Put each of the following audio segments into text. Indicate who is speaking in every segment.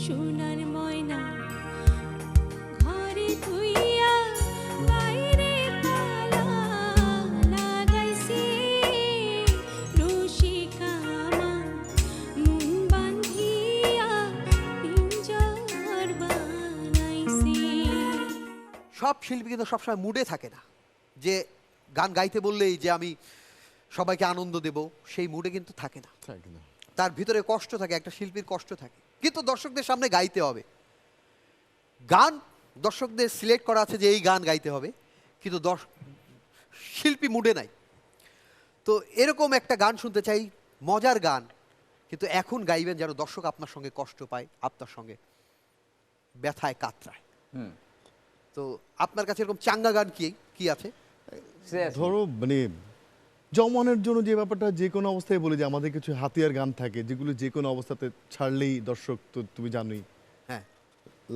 Speaker 1: সোনার ময়না ঘরে থুইয়া বাইরে তালা লাগাইছি রশিকা আমার মন বাঁধিয়া পিঞ্জর বানাইছি।
Speaker 2: সব শিল্পী কিন্তু সবসময় মুডে থাকে না, যে গান গাইতে বললেই যে আমি সবাইকে আনন্দ দেব সেই মুডে কিন্তু থাকে না। তার ভিতরে কষ্ট থাকে, একটা শিল্পীর কষ্ট থাকে, কিন্তু দর্শকদের সামনে গাইতে হবে। গান দর্শকদের সিলেক্ট করা আছে যে এই গান গাইতে হবে, কিন্তু শিল্পী মুডে নাই। তো এরকম একটা গান শুনতে চাই, মজার গান, কিন্তু এখন গাইবেন যেন দর্শক আপনার সঙ্গে কষ্ট পায়, আপনার সঙ্গে ব্যথায় কাতরায়। তো আপনার কাছে এরকম চাঙ্গা গান কি আছে?
Speaker 3: ধরো মানে জমানের জন্য যে ব্যাপারটা যে কোনো অবস্থায় বলি যে আমাদের কিছু হাতিয়ার গান থাকে যেগুলো যে কোনো অবস্থাতে ছাড়লেই দর্শক, তো তুমি জানোই,
Speaker 2: হ্যাঁ,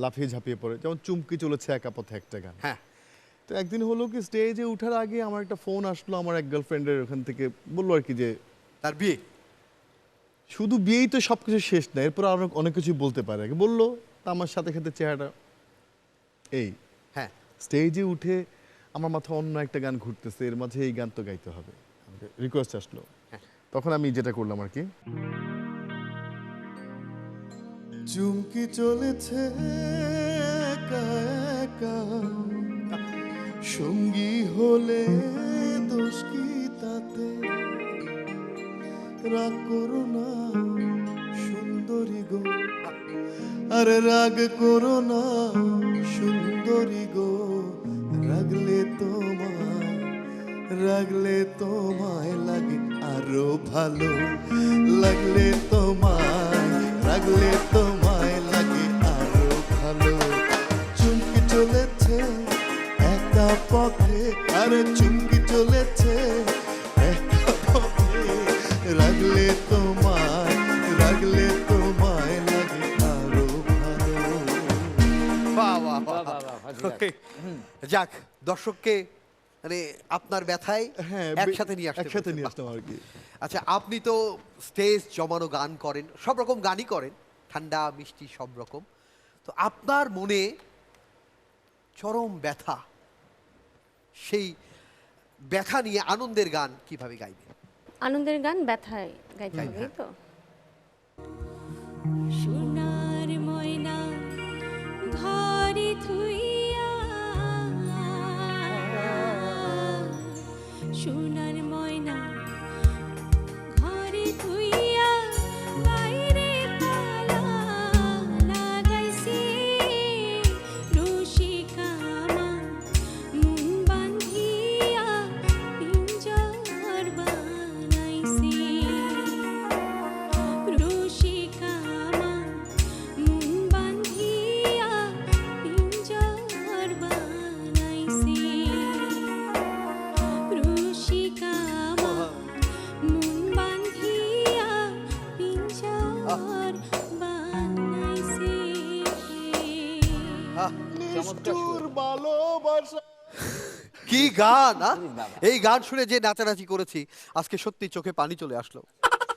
Speaker 3: লাফিয়ে ঝাঁপিয়ে পড়ে। যেমন চুমকি চলেছে একা পথে একটা গান।
Speaker 2: হ্যাঁ,
Speaker 3: তো একদিন হলো কি স্টেজে ওঠার আগে আমার একটা ফোন আসলো আমার এক গার্লফ্রেন্ডের ওখান থেকে, বললো আর কি যে
Speaker 2: তার বিয়ে।
Speaker 3: শুধু বিয়েই তো সব কিছু শেষ না, এরপর আরো অনেক কিছু বলতে পারে। বললো তা আমার সাথে সাথে চেহারাটা এই,
Speaker 2: হ্যাঁ,
Speaker 3: স্টেজে উঠে আমার মাথায় অন্য একটা গান ঘুরতেছে, এর মাঝে এই গান তো গাইতে হবে, রিকোয়েস্ট আসলো। তখন আমি যেটা করলাম আর কি, চুমকি চলেছে একা একা, সঙ্গী হলে দোষ কি তাতে, রাগ করো না সুন্দরী গো, আরে রাগ করো না সুন্দরী গো, রাগলে তোমায় লাগে আরো ভালো, লাগলে তোমায় লাগে আরো ভালো। চুমকি চলেছে একা পথে, আরে চুমকি চলেছে একা পথে, রাগলে তোমায় লাগে আরো ভালো।
Speaker 2: বাহ বাহ বাহ বাহ। যাক, দর্শককে মানে আপনার ব্যথায় একসাথে নিয়ে
Speaker 3: আসতাম আর কি।
Speaker 2: আচ্ছা, আপনি তো স্টেজ জমানো গান করেন, সব রকম গানই করেন, ঠান্ডা মিষ্টি সব রকম। তো আপনার মনে চরম ব্যথা, সেই ব্যথা নিয়ে আনন্দের গান কিভাবে গাইবেন?
Speaker 4: আনন্দের গান ব্যথায় গাইতে হবে তো।
Speaker 1: সোনার ময়না ঘরে থুইয়া সোনার ময়না ঘরে থুইয়া বাইরে তালা লাগাইছি রশিকা আমার মন বাঁধিয়া পিঞ্জর বানাইছি রশিকা আমার মন বাঁধিয়া পিঞ্জর বানাইছি রশিকা আমার মন বাঁধিয়া পিঞ্জর বানাইছি।
Speaker 3: নিষ্ঠুর ভালোবাসা।
Speaker 2: কি গান! এই গান শুনে যে নাচানাচি করেছি আজকে সত্যি চোখে পানি চলে আসলো।